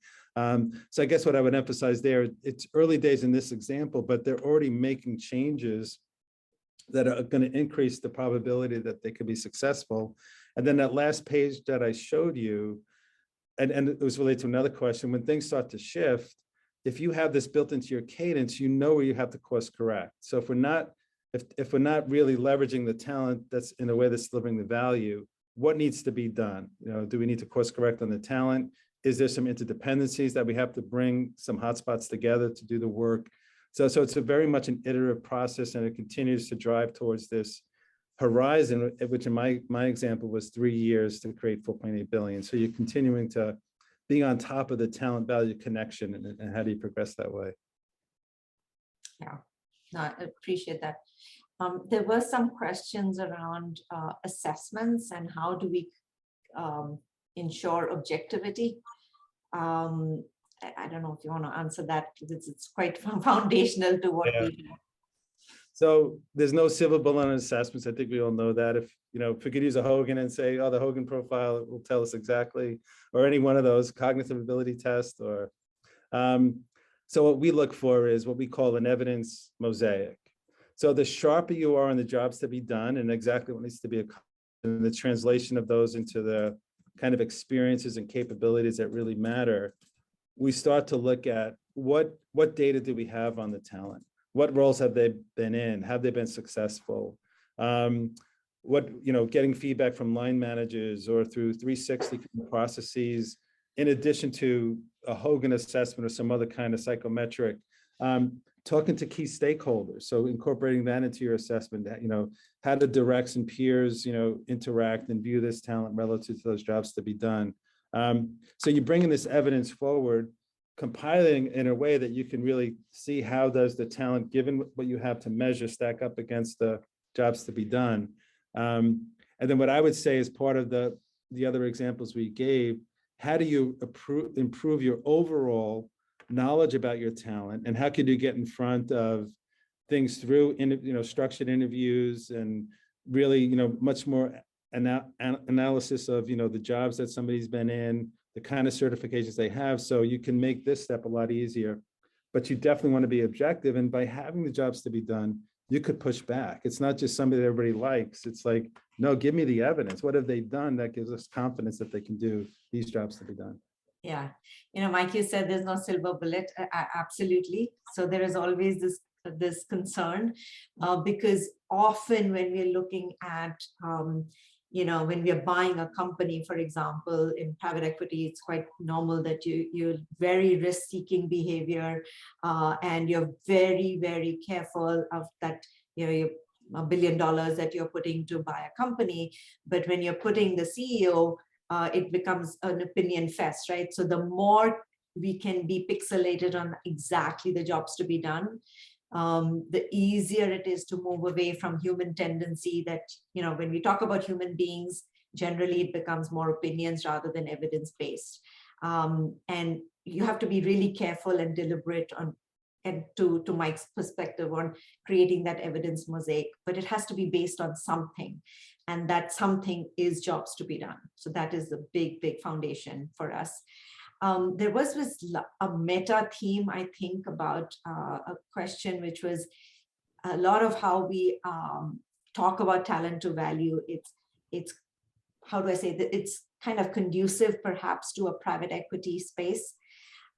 So I guess what I would emphasize there, it's early days in this example, but they're already making changes that are going to increase the probability that they could be successful. And then that last page that I showed you, and it was related to another question, when things start to shift, if you have this built into your cadence, you know where you have to course correct. So if we're not really leveraging the talent that's in a way that's delivering the value, what needs to be done? Do we need to course correct on the talent? Is there some interdependencies that we have to bring some hotspots together to do the work? So it's a very much an iterative process, and it continues to drive towards this horizon, which in my example was 3 years to create 4.8 billion. So you're continuing to be on top of the talent value connection, and how do you progress that way? Yeah, no, I appreciate that. There were some questions around assessments and how do we ensure objectivity. I don't know if you want to answer that, because it's quite foundational to what we do. So there's no silver bullet on assessments. I think we all know that. If we could use a Hogan and say, oh, the Hogan profile will tell us exactly, or any one of those cognitive ability tests, or so what we look for is what we call an evidence mosaic. So the sharper you are on the jobs to be done and exactly what needs to be accomplished, and the translation of those into the kind of experiences and capabilities that really matter, we start to look at what data do we have on the talent? What roles have they been in? Have they been successful? Getting feedback from line managers or through 360 processes, in addition to a Hogan assessment or some other kind of psychometric, talking to key stakeholders. So incorporating that into your assessment, how do directs and peers, interact and view this talent relative to those jobs to be done. So you're bringing this evidence forward, compiling in a way that you can really see how does the talent, given what you have to measure, stack up against the jobs to be done. And then what I would say is part of the other examples we gave, how do you improve your overall knowledge about your talent, and how could you get in front of things through structured interviews and really much more analysis of the jobs that somebody's been in, the kind of certifications they have, so you can make this step a lot easier. But you definitely want to be objective, and by having the jobs to be done, you could push back. It's not just somebody that everybody likes. It's like, no, give me the evidence. What have they done that gives us confidence that they can do these jobs to be done? Yeah, Mike, you said there's no silver bullet. Absolutely. So there is always this concern, because often when we're looking at when we are buying a company, for example, in private equity, it's quite normal that you're very risk-seeking behavior, and you're very, very careful of that, you're $1 billion that you're putting to buy a company. But when you're putting the CEO it becomes an opinion fest, right? So the more we can be pixelated on exactly the jobs to be done, the easier it is to move away from human tendency that, when we talk about human beings, generally it becomes more opinions rather than evidence-based. And you have to be really careful and deliberate on, and to Mike's perspective, on creating that evidence mosaic, but it has to be based on something, and that something is jobs to be done. So that is the big, big foundation for us. There was a meta theme, I think, about a question, which was a lot of how we talk about talent to value. It's how do I say that? It's kind of conducive perhaps to a private equity space.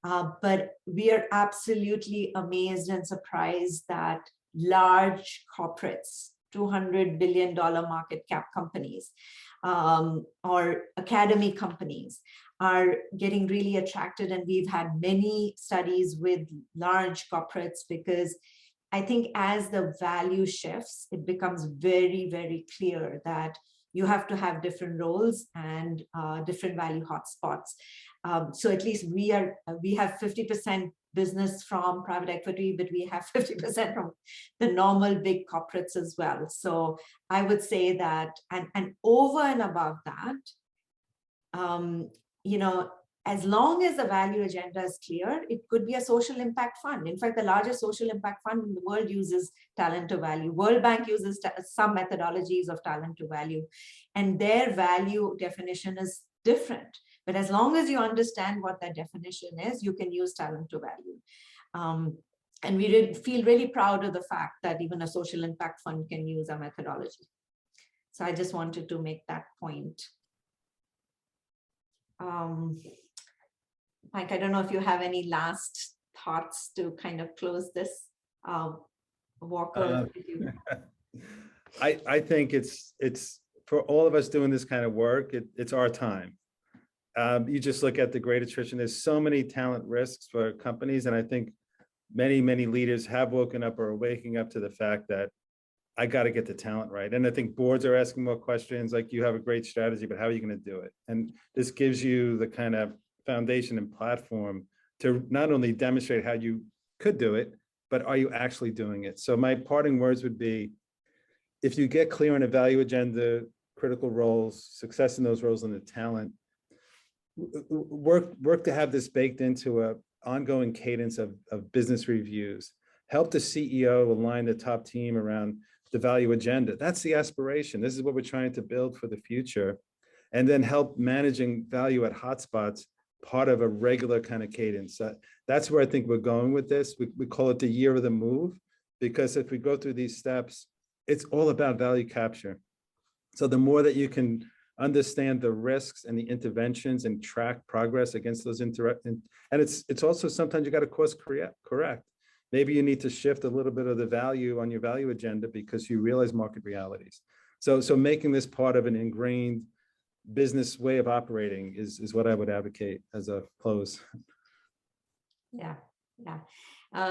But we are absolutely amazed and surprised that large corporates, $200 billion market cap companies, or academy companies, are getting really attracted. And we've had many studies with large corporates, because I think as the value shifts, it becomes very, very clear that you have to have different roles and different value hotspots. So at least we have 50% business from private equity, but we have 50% from the normal big corporates as well. So I would say that, and over and above that, as long as the value agenda is clear, it could be a social impact fund. In fact, the largest social impact fund in the world uses talent to value. World Bank uses some methodologies of talent to value, and their value definition is different. But as long as you understand what that definition is, you can use talent to value. And we did feel really proud of the fact that even a social impact fund can use our methodology. So I just wanted to make that point. Mike, I don't know if you have any last thoughts to kind of close this. Walker, I think it's for all of us doing this kind of work, it's our time. You just look at the great attrition. There's so many talent risks for companies, and I think many leaders have woken up or are waking up to the fact that I got to get the talent right. And I think boards are asking more questions, like, you have a great strategy, but how are you going to do it? And this gives you the kind of foundation and platform to not only demonstrate how you could do it, but are you actually doing it? So my parting words would be, if you get clear on a value agenda, critical roles, success in those roles, and the talent, work to have this baked into a ongoing cadence of business reviews. Help the CEO align the top team around the value agenda. That's the aspiration. This is what we're trying to build for the future. And then help managing value at hotspots, part of a regular kind of cadence. That's where I think we're going with this. We call it the year of the move, because if we go through these steps, it's all about value capture. So the more that you can understand the risks and the interventions and track progress against those and it's also sometimes you got to course correct. Maybe you need to shift a little bit of the value on your value agenda because you realize market realities. So making this part of an ingrained business way of operating is what I would advocate as a close. Yeah.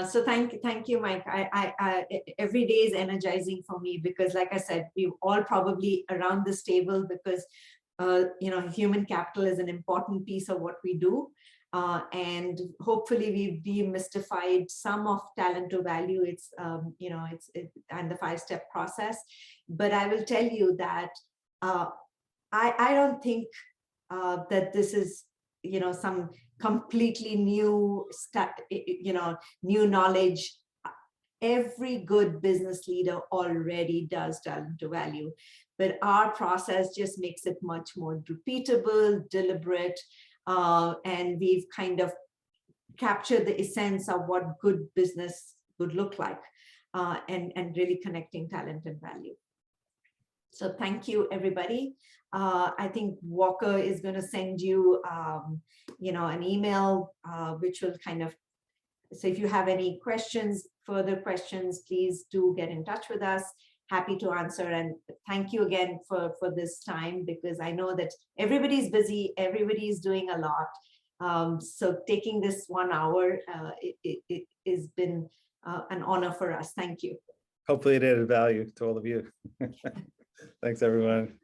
So thank you, Mike. I every day is energizing for me, because, like I said, we're all probably around this table because human capital is an important piece of what we do, and hopefully we've demystified some of talent to value. It's and the 5-step process. But I will tell you that I don't think that this is some completely new new knowledge. Every good business leader already does talent to value, but our process just makes it much more repeatable, deliberate, and we've kind of captured the essence of what good business would look like, and really connecting talent and value. So thank you, everybody. I think Walker is going to send you, an email, which will kind of, so if you have any questions, further questions, please do get in touch with us. Happy to answer. And thank you again for this time, because I know that everybody's busy, everybody's doing a lot. So taking this 1 hour, it has been an honor for us. Thank you. Hopefully it added value to all of you. Thanks, everyone.